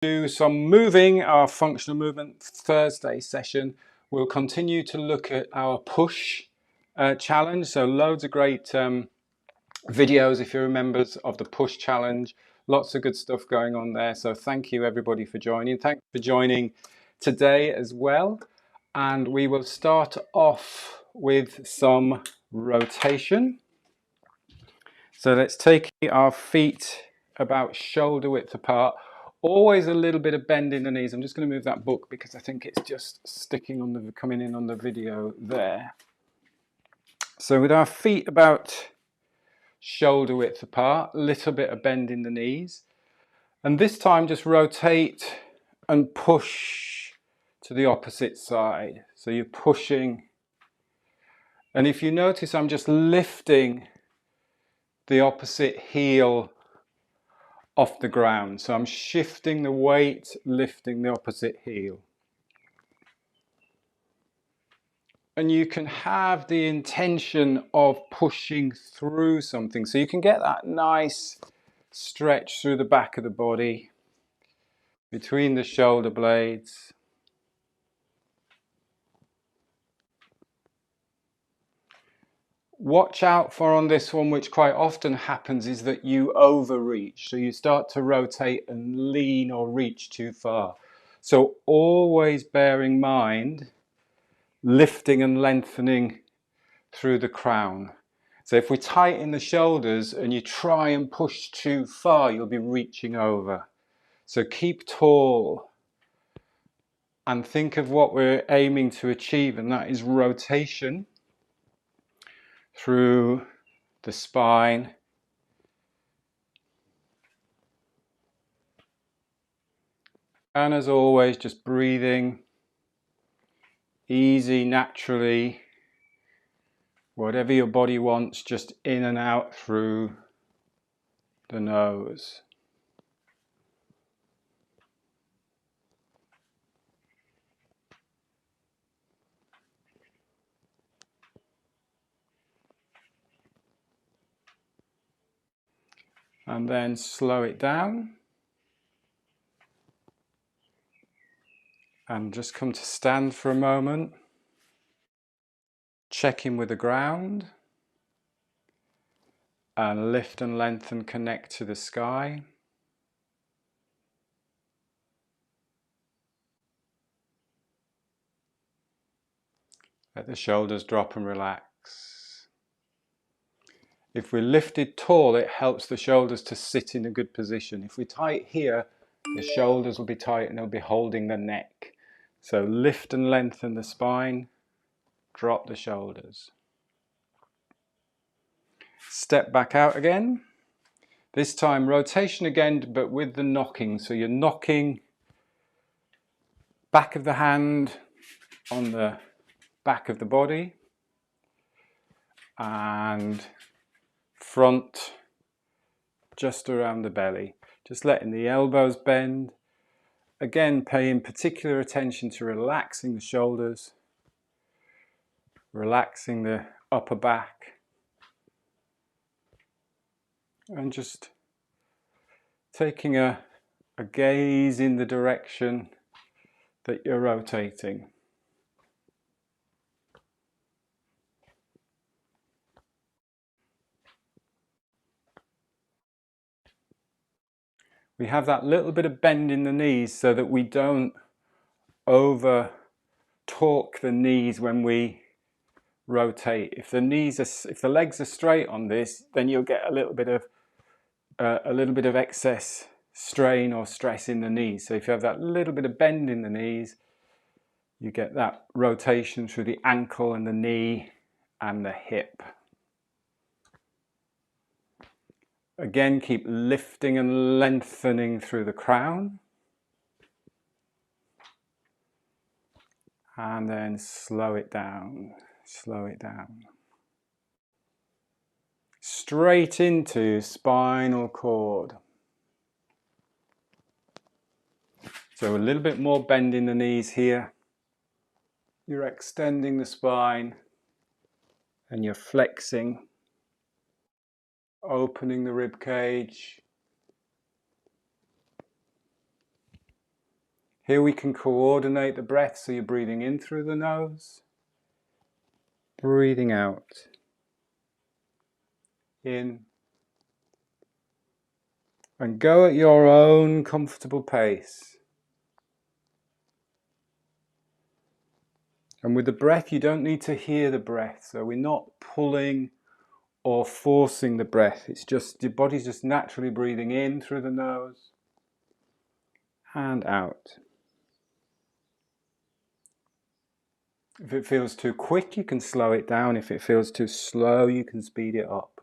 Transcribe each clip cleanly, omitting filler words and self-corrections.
do some moving, our functional movement Thursday session. We'll continue to look at our push challenge. So loads of great videos, if you remember, of the push challenge. Lots of good stuff going on there. So thank you everybody for joining. Thanks for joining today as well. And we will start off with some rotation. So let's take our feet about shoulder width apart. Always a little bit of bend in the knees. I'm just going to move that book because I think it's just sticking on the, coming in on the video there. So with our feet about shoulder width apart, a little bit of bend in the knees. And this time just rotate and push to the opposite side. So you're pushing. And if you notice, I'm just lifting the opposite heel off the ground. So I'm shifting the weight, lifting the opposite heel. And you can have the intention of pushing through something. So you can get that nice stretch through the back of the body, between the shoulder blades. Watch out for on this one, which quite often happens, is that you overreach. So you start to rotate and lean or reach too far. So always bear in mind lifting and lengthening through the crown. So if we tighten the shoulders and you try and push too far, you'll be reaching over. So keep tall and think of what we're aiming to achieve, and that is rotation through the spine. And as always, just breathing easy, naturally, whatever your body wants, just in and out through the nose. And then slow it down. And just come to stand for a moment. Check in with the ground. And lift and lengthen, connect to the sky. Let the shoulders drop and relax. If we're lifted tall, it helps the shoulders to sit in a good position. If we tight here, the shoulders will be tight and they'll be holding the neck. So lift and lengthen the spine, drop the shoulders. Step back out again. This time rotation again, but with the knocking. So you're knocking back of the hand on the back of the body and front just around the belly. Just letting the elbows bend. Again, paying particular attention to relaxing the shoulders, relaxing the upper back, and just taking a gaze in the direction that you're rotating. We have that little bit of bend in the knees so that we don't over torque the knees when we rotate. If the legs are straight on this, then you'll get a little bit of excess strain or stress in the knees. So if you have that little bit of bend in the knees, you get that rotation through the ankle and the knee and the hip. Again, keep lifting and lengthening through the crown. And then slow it down, slow it down. Straight into spinal cord. So a little bit more bend in the knees here. You're extending the spine and you're flexing, opening the rib cage. Here we can coordinate the breath, so you're breathing in through the nose, breathing out, in, and go at your own comfortable pace. And with the breath, you don't need to hear the breath, so we're not pulling or forcing the breath. It's just your body's just naturally breathing in through the nose and out. If it feels too quick, you can slow it down. If it feels too slow, you can speed it up.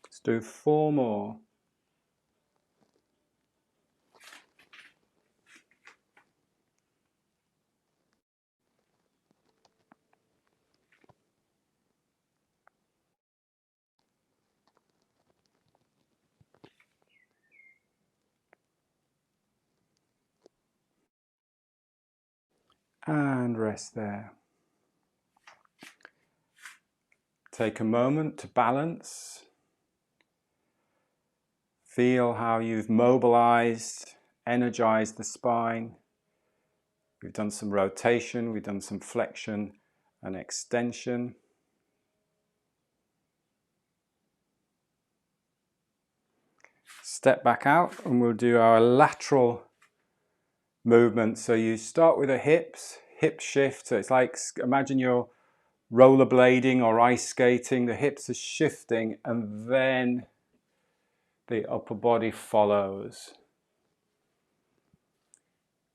Let's do 4 more. And rest there. Take a moment to balance. Feel how you've mobilized, energized the spine. We've done some rotation, we've done some flexion and extension. Step back out and we'll do our lateral movement. So you start with the hips, hip shift. So it's like, imagine you're rollerblading or ice skating. The hips are shifting and then the upper body follows.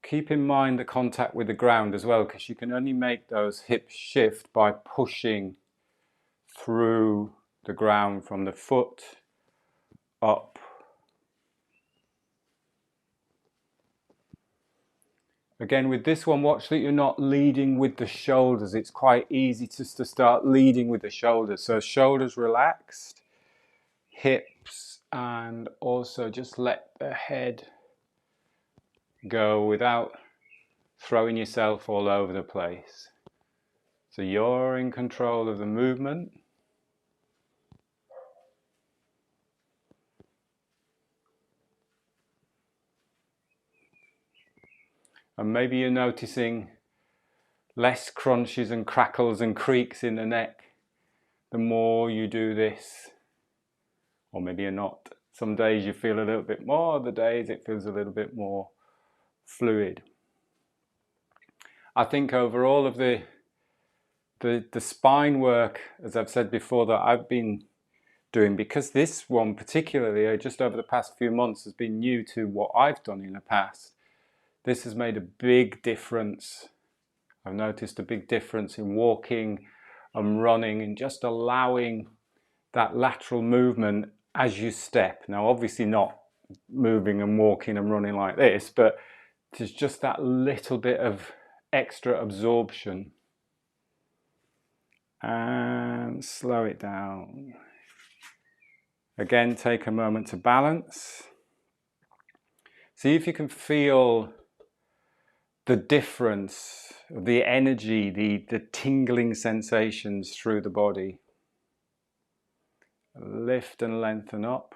Keep in mind the contact with the ground as well, because you can only make those hips shift by pushing through the ground from the foot up. Again, with this one, watch that you're not leading with the shoulders. It's quite easy just to start leading with the shoulders. So shoulders relaxed, hips, and also just let the head go without throwing yourself all over the place. So you're in control of the movement. And maybe you're noticing less crunches and crackles and creaks in the neck the more you do this. Or maybe you're not. Some days you feel a little bit more, other days it feels a little bit more fluid. I think overall of the spine work, as I've said before, that I've been doing, because this one particularly, just over the past few months, has been new to what I've done in the past. This has made a big difference. I've noticed a big difference in walking and running and just allowing that lateral movement as you step. Now, obviously not moving and walking and running like this, but there's just that little bit of extra absorption. And slow it down. Again, take a moment to balance. See if you can feel the difference, the energy, the tingling sensations through the body. Lift and lengthen up.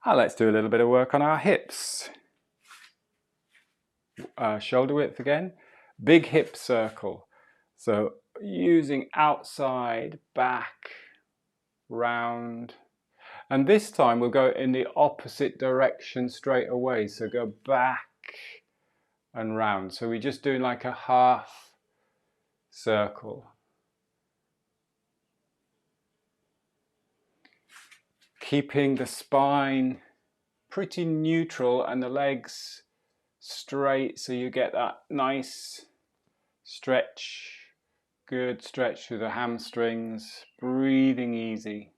Let's do a little bit of work on our hips. Shoulder width again. Big hip circle. So using outside, back, round. And this time we'll go in the opposite direction straight away. So go back and round. So we're just doing like a half circle. Keeping the spine pretty neutral and the legs straight, so you get that nice stretch. Good stretch through the hamstrings. Breathing easy.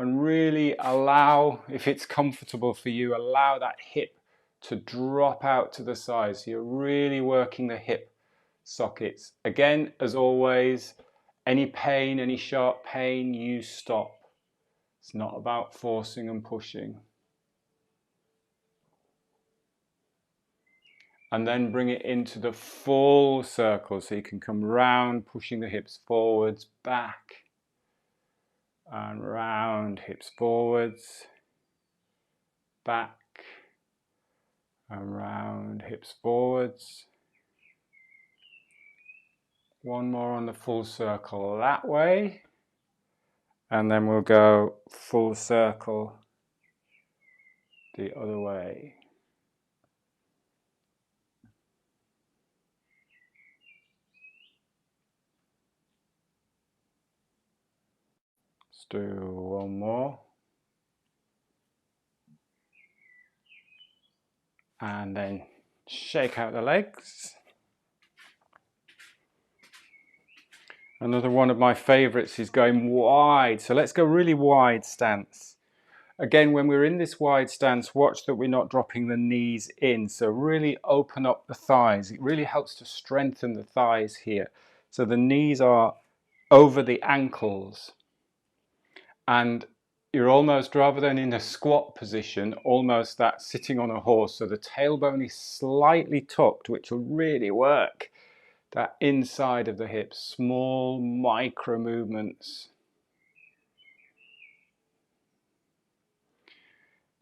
And really allow, if it's comfortable for you, allow that hip to drop out to the side. So you're really working the hip sockets. Again, as always, any pain, any sharp pain, you stop. It's not about forcing and pushing. And then bring it into the full circle, so you can come round, pushing the hips forwards, back, and round, hips forwards, back, and round, hips forwards. One more on the full circle that way, and then we'll go full circle the other way. Let's do one more. And then shake out the legs. Another one of my favorites is going wide. So let's go really wide stance. Again, when we're in this wide stance, watch that we're not dropping the knees in. So really open up the thighs. It really helps to strengthen the thighs here. So the knees are over the ankles. And you're almost, rather than in a squat position, almost that sitting on a horse. So the tailbone is slightly tucked, which will really work that inside of the hips. Small micro movements.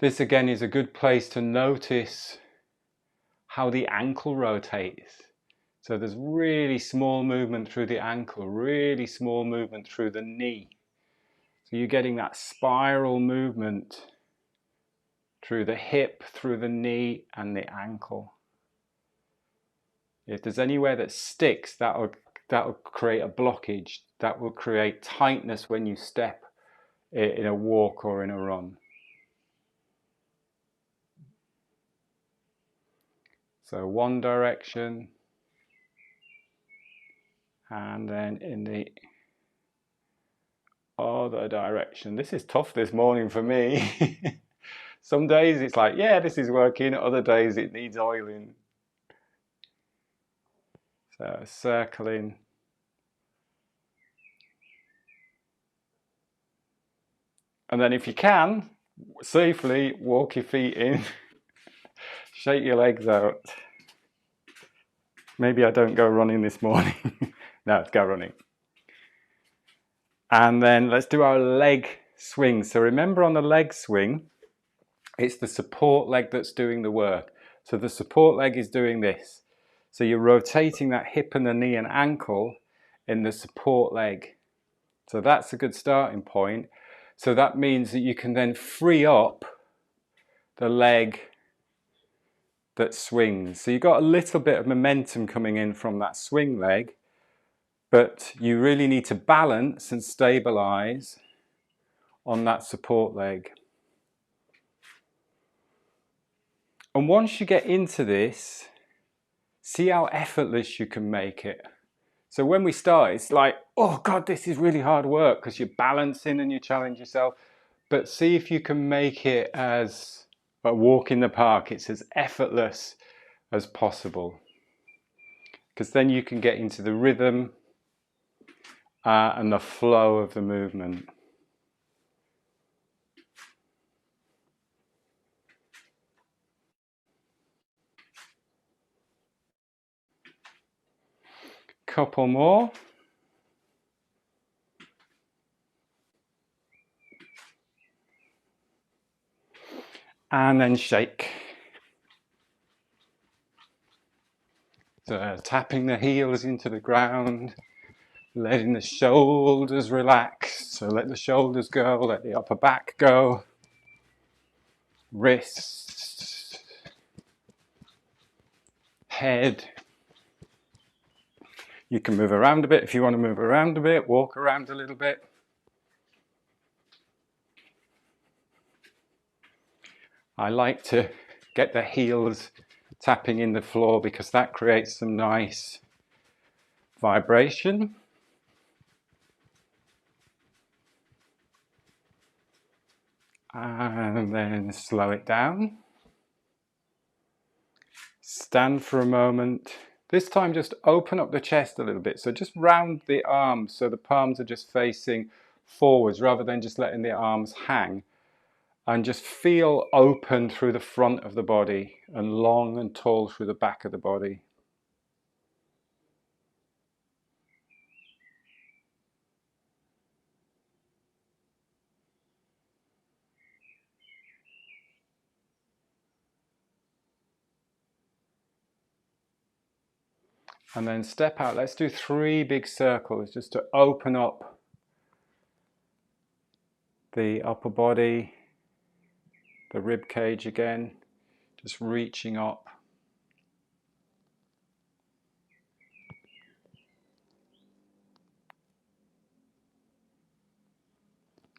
This again is a good place to notice how the ankle rotates. So there's really small movement through the ankle, really small movement through the knee. So you're getting that spiral movement through the hip, through the knee and the ankle. If there's anywhere that sticks, that'll create a blockage. That will create tightness when you step in a walk or in a run. So one direction, and then in the other direction. This is tough this morning for me. Some days it's like, yeah, this is working. Other days it needs oiling. So circling. And then if you can, safely walk your feet in. Shake your legs out. Maybe I don't go running this morning. No, go running. And then let's do our leg swing. So remember, on the leg swing, it's the support leg that's doing the work. So the support leg is doing this. So you're rotating that hip and the knee and ankle in the support leg. So that's a good starting point. So that means that you can then free up the leg that swings. So you've got a little bit of momentum coming in from that swing leg, but you really need to balance and stabilize on that support leg. And once you get into this, see how effortless you can make it. So when we start, it's like, oh God, this is really hard work, because you're balancing and you challenge yourself. But see if you can make it as a walk in the park. It's as effortless as possible, because then you can get into the rhythm and the flow of the movement. Couple more. And then shake. So tapping the heels into the ground, letting the shoulders relax. So let the shoulders go, let the upper back go. Wrists, head. You can move around a bit if you want to move around a bit, walk around a little bit. I like to get the heels tapping in the floor, because that creates some nice vibration. And then slow it down. Stand for a moment, This time just open up the chest a little bit. So just round the arms so the palms are just facing forwards rather than just letting the arms hang. And just feel open through the front of the body and long and tall through the back of the body. And then step out. Let's do 3 big circles just to open up the upper body, the rib cage again, just reaching up.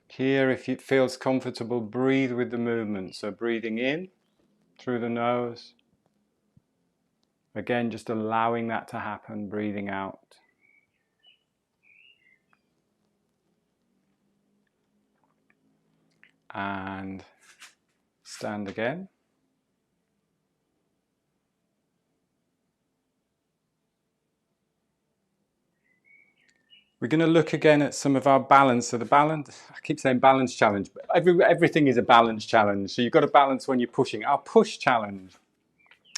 Here, if it feels comfortable, breathe with the movement. So breathing in through the nose. Again, just allowing that to happen, breathing out. And stand again. We're going to look again at some of our balance. So the balance, I keep saying balance challenge, but everything is a balance challenge. So you've got to balance when you're pushing. Our push challenge.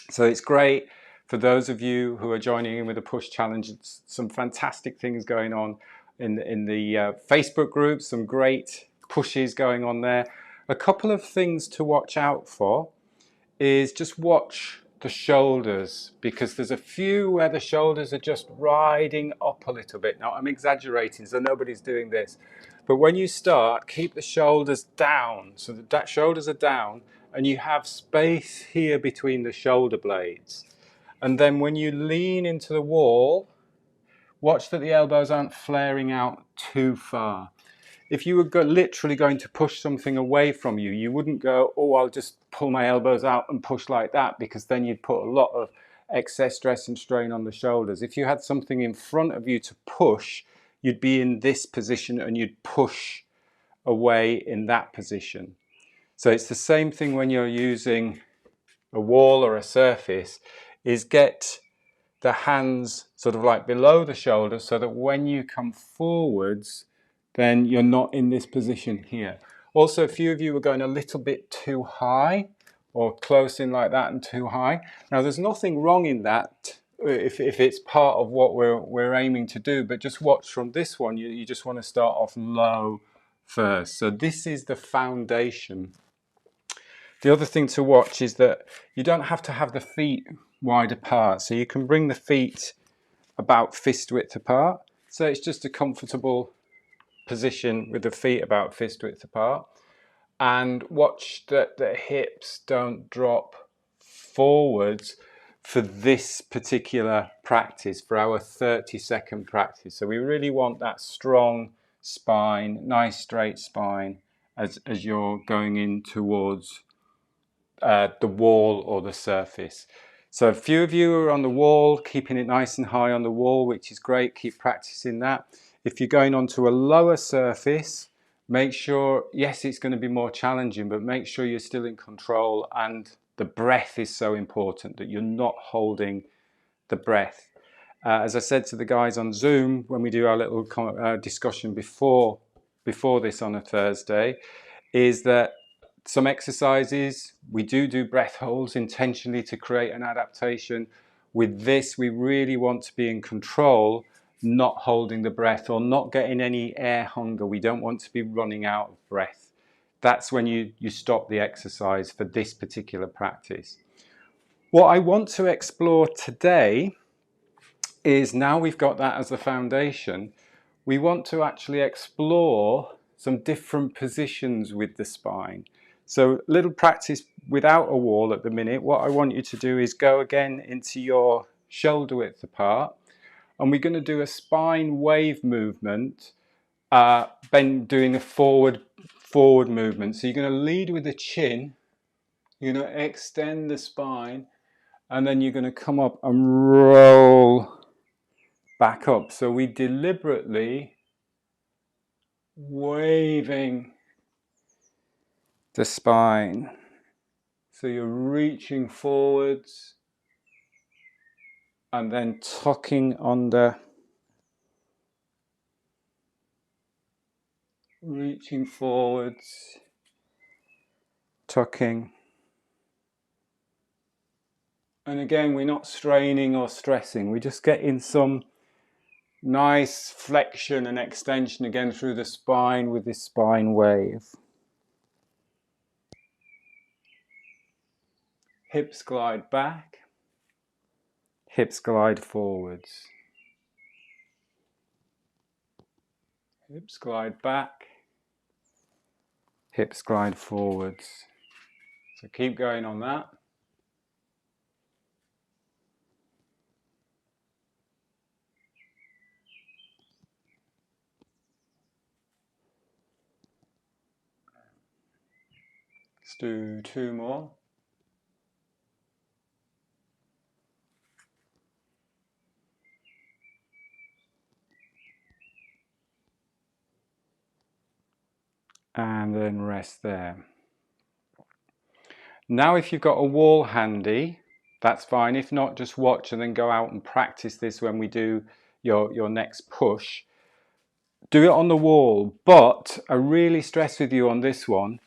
So it's great for those of you who are joining in with the push challenge. It's some fantastic things going on in the Facebook group, some great pushes going on there. A couple of things to watch out for is just watch the shoulders, because there's a few where the shoulders are just riding up a little bit. Now I'm exaggerating, so nobody's doing this, but when you start, keep the shoulders down so that shoulders are down and you have space here between the shoulder blades. And then when you lean into the wall, watch that the elbows aren't flaring out too far. If you were literally going to push something away from you, you wouldn't go, oh, I'll just pull my elbows out and push like that, because then you'd put a lot of excess stress and strain on the shoulders. If you had something in front of you to push, you'd be in this position and you'd push away in that position. So it's the same thing when you're using a wall or a surface, is get the hands sort of like below the shoulders so that when you come forwards, then you're not in this position here. Also, a few of you are going a little bit too high or close in like that and too high. Now, there's nothing wrong in that if it's part of what we're aiming to do, but just watch from this one, you just want to start off low first. So this is the foundation. The other thing to watch is that you don't have to have the feet wide apart. So you can bring the feet about fist width apart. So it's just a comfortable position with the feet about fist width apart. And watch that the hips don't drop forwards for this particular practice, for our 30-second practice. So we really want that strong spine, nice straight spine as you're going in towards the wall or the surface. So a few of you are on the wall, keeping it nice and high on the wall, which is great. Keep practicing that. If you're going onto a lower surface, make sure, yes, it's going to be more challenging, but make sure you're still in control, and the breath is so important that you're not holding the breath. As I said to the guys on Zoom when we do our little discussion before this on a Thursday, is that some exercises, we do breath holds intentionally to create an adaptation. With this, we really want to be in control, not holding the breath or not getting any air hunger. We don't want to be running out of breath. That's when you stop the exercise for this particular practice. What I want to explore today is, now we've got that as the foundation, we want to actually explore some different positions with the spine. So little practice without a wall at the minute. What I want you to do is go again into your shoulder width apart, and we're going to do a spine wave movement, doing a forward movement. So you're going to lead with the chin, you're going to extend the spine, and then you're going to come up and roll back up. So we deliberately waving the spine. So you're reaching forwards and then tucking under, reaching forwards, tucking. And again, we're not straining or stressing, we're just getting some nice flexion and extension again through the spine with this spine wave. Hips glide back, hips glide forwards. Hips glide back, hips glide forwards. So keep going on that. Let's do 2 more. And then rest there. Now if you've got a wall handy, that's fine. If not, just watch and then go out and practice this when we do your next push. Do it on the wall, but I really stress with you on this one,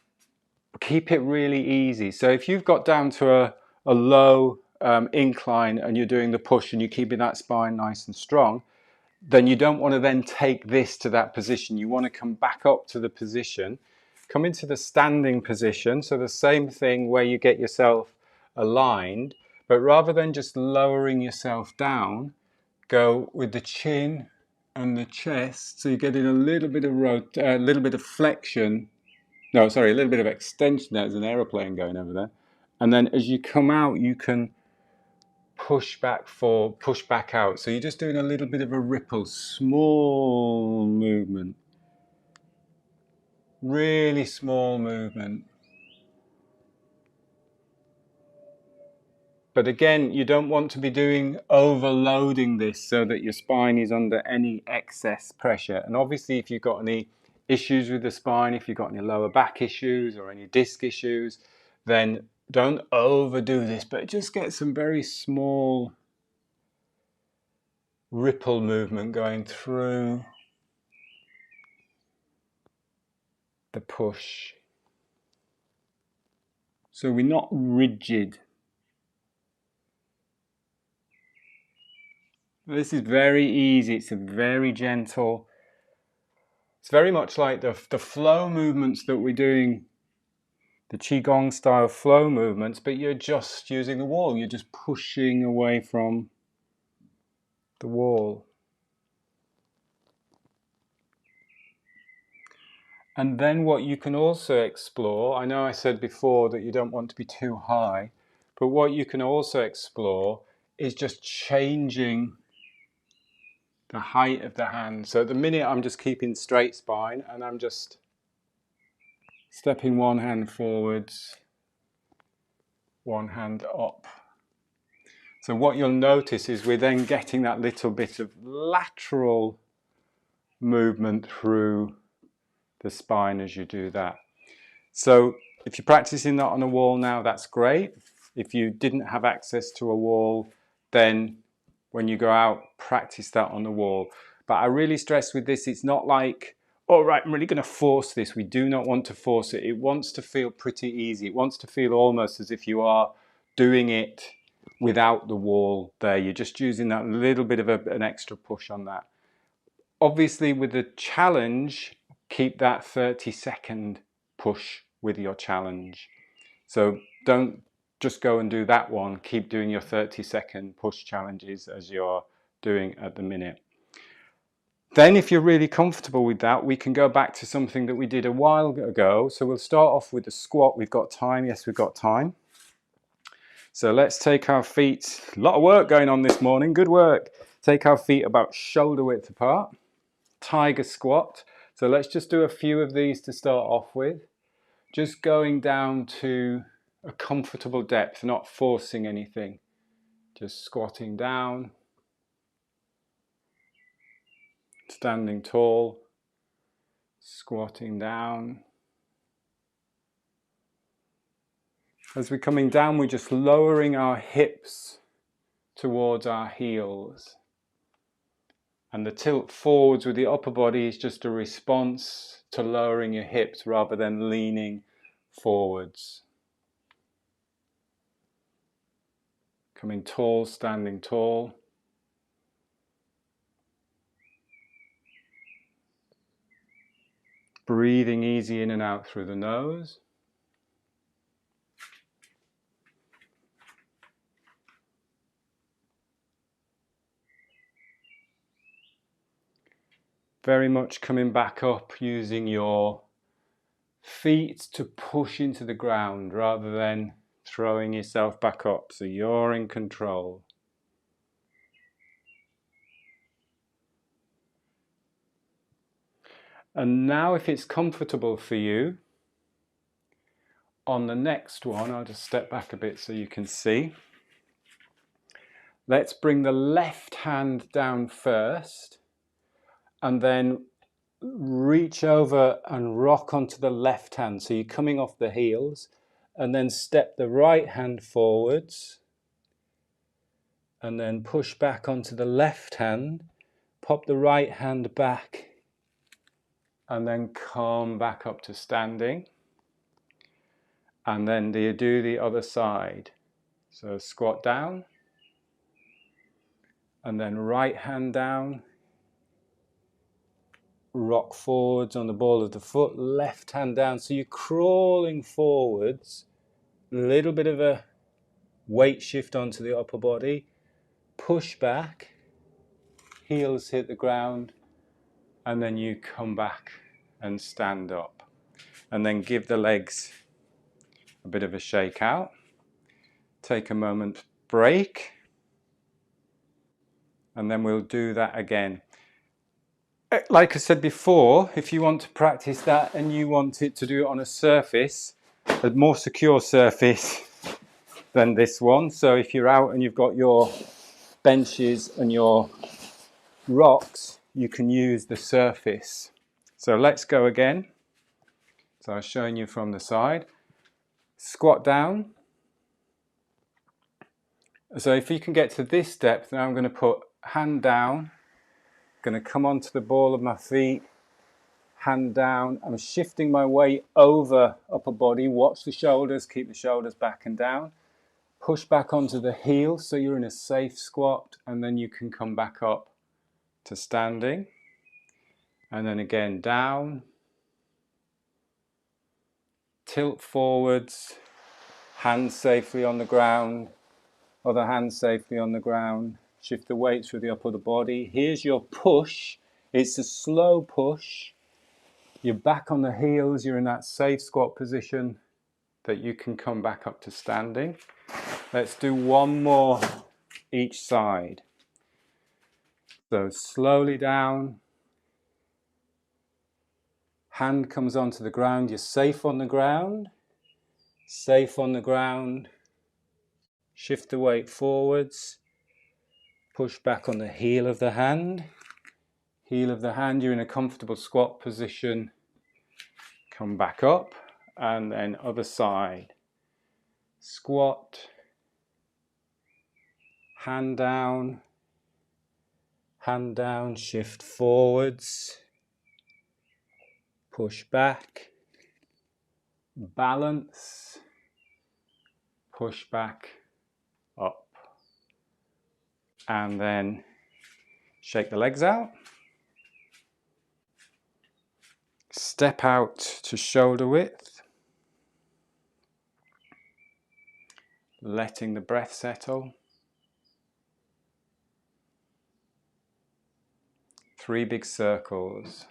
keep it really easy. So if you've got down to a low incline and you're doing the push and you're keeping that spine nice and strong, then you don't want to then take this to that position. You want to come back up to the position, come into the standing position. So the same thing where you get yourself aligned, but rather than just lowering yourself down, go with the chin and the chest. So you're getting a little bit of a little bit of flexion. No, sorry, a little bit of extension. There's an aeroplane going over there. And then as you come out, you can push back forward, push back out. So you're just doing a little bit of a ripple, small movement, really small movement. But again, you don't want to be doing overloading this so that your spine is under any excess pressure. And obviously, if you've got any issues with the spine, if you've got any lower back issues or any disc issues, then don't overdo this, but just get some very small ripple movement going through the push. So we're not rigid. This is very easy. It's a very gentle. It's very much like the flow movements that we're doing, the Qigong style flow movements, but you're just using the wall. You're just pushing away from the wall. And then what you can also explore, I know I said before that you don't want to be too high, but what you can also explore is just changing the height of the hand. So at the minute I'm just keeping straight spine and I'm just stepping one hand forwards, one hand up. So what you'll notice is we're then getting that little bit of lateral movement through the spine as you do that. So if you're practicing that on a wall now, that's great. If you didn't have access to a wall, then when you go out, practice that on the wall. But I really stress with this, it's not like, all right, I'm really going to force this. We do not want to force it. It wants to feel pretty easy. It wants to feel almost as if you are doing it without the wall there. You're just using that little bit of an extra push on that. Obviously, with the challenge, keep that 30-second push with your challenge. So don't just go and do that one. Keep doing your 30-second push challenges as you're doing at the minute. Then if you're really comfortable with that, we can go back to something that we did a while ago. So we'll start off with the squat. We've got time. Yes, we've got time. So let's take our feet, a lot of work going on this morning, good work. Take our feet about shoulder width apart. Tiger squat. So let's just do a few of these to start off with. Just going down to a comfortable depth, not forcing anything. Just squatting down, standing tall, squatting down. As we're coming down, we're just lowering our hips towards our heels. And the tilt forwards with the upper body is just a response to lowering your hips rather than leaning forwards. Coming tall, standing tall. Breathing easy in and out through the nose. Very much coming back up using your feet to push into the ground rather than throwing yourself back up, so you're in control. And now if it's comfortable for you, on the next one, I'll just step back a bit so you can see. Let's bring the left hand down first and then reach over and rock onto the left hand. So you're coming off the heels and then step the right hand forwards and then push back onto the left hand, pop the right hand back and then come back up to standing. And then do the other side. So squat down and then right hand down, rock forwards on the ball of the foot, left hand down. So you're crawling forwards, a little bit of a weight shift onto the upper body, push back, heels hit the ground, and then you come back and stand up. And then give the legs a bit of a shake out. Take a moment break. And then we'll do that again. Like I said before, if you want to practice that and you want it to do it on a surface, a more secure surface than this one. So if you're out and you've got your benches and your rocks, you can use the surface. So let's go again. So I was showing you from the side. Squat down. So if you can get to this depth, now I'm going to put hand down. Going to come onto the ball of my feet, hand down. I'm shifting my weight over upper body. Watch the shoulders, keep the shoulders back and down. Push back onto the heels so you're in a safe squat, and then you can come back up to standing. And then again down. Tilt forwards, hands safely on the ground, other hand safely on the ground. Shift the weight through the upper of the body. Here's your push. It's a slow push. You're back on the heels. You're in that safe squat position that you can come back up to standing. Let's do one more each side. So slowly down. Hand comes onto the ground. You're safe on the ground. Safe on the ground. Shift the weight forwards. Push back on the heel of the hand. Heel of the hand, you're in a comfortable squat position. Come back up and then other side. Squat. Hand down, shift forwards, push back, balance, push back, up. And then shake the legs out. Step out to shoulder width. Letting the breath settle. 3 big circles.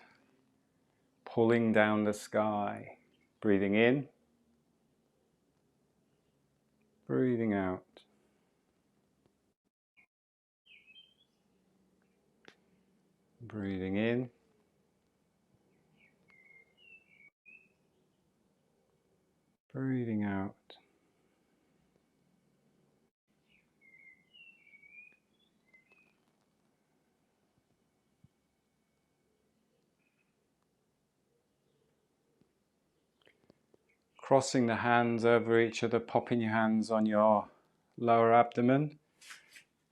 Pulling down the sky. Breathing in. Breathing out. Breathing in. Breathing out. Crossing the hands over each other, popping your hands on your lower abdomen.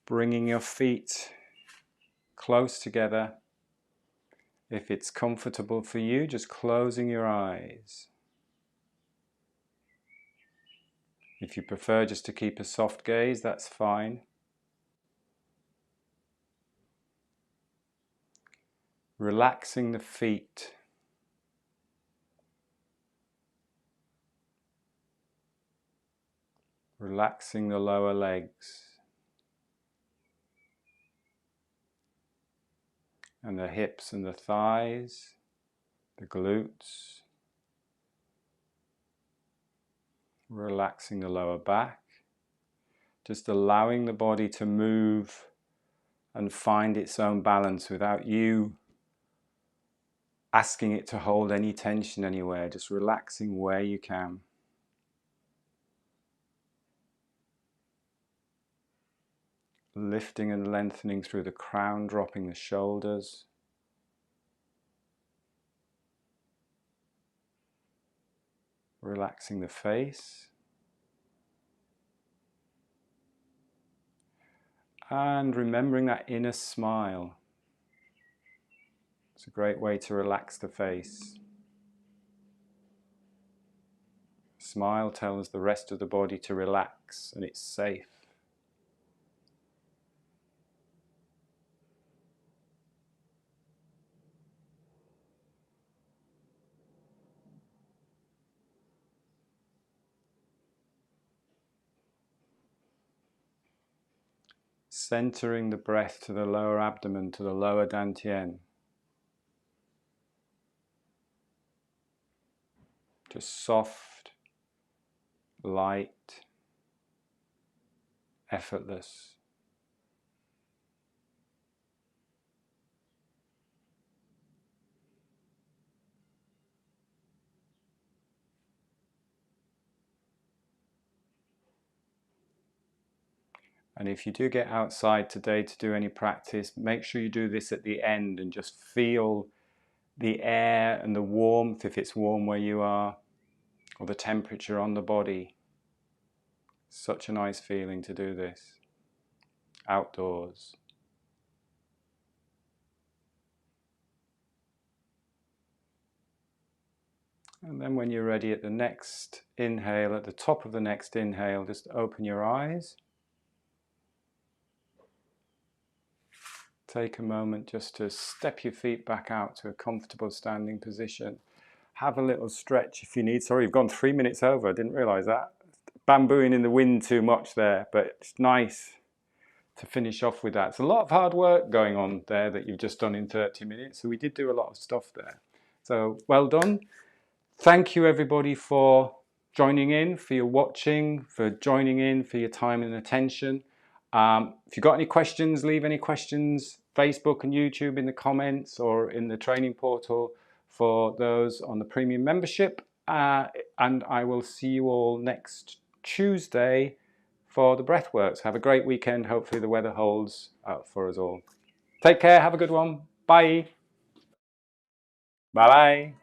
bringing your feet close together. If it's comfortable for you, just closing your eyes. If you prefer just to keep a soft gaze, that's fine. Relaxing the feet. Relaxing the lower legs. And the hips and the thighs, the glutes. Relaxing the lower back. Just allowing the body to move and find its own balance without you asking it to hold any tension anywhere. Just relaxing where you can. Lifting and lengthening through the crown, dropping the shoulders. Relaxing the face. And remembering that inner smile. It's a great way to relax the face. Smile tells the rest of the body to relax and it's safe. Centering the breath to the lower abdomen, to the lower dantian. Just soft, light, effortless. And if you do get outside today to do any practice, make sure you do this at the end and just feel the air and the warmth, if it's warm where you are, or the temperature on the body. Such a nice feeling to do this outdoors. And then when you're ready at the next inhale, at the top of the next inhale, just open your eyes. Take a moment just to step your feet back out to a comfortable standing position. Have a little stretch if you need. Sorry, you've gone 3 minutes over. I didn't realize that. Bambooing in the wind too much there, but it's nice to finish off with that. It's a lot of hard work going on there that you've just done in 30 minutes. So we did do a lot of stuff there. So well done. Thank you everybody for joining in, for your watching, for joining in, for your time and attention. If you've got any questions, leave any questions, Facebook and YouTube in the comments or in the training portal for those on the premium membership. And I will see you all next Tuesday for the breathworks. Have a great weekend. Hopefully the weather holds for us all. Take care. Have a good one. Bye. Bye-bye.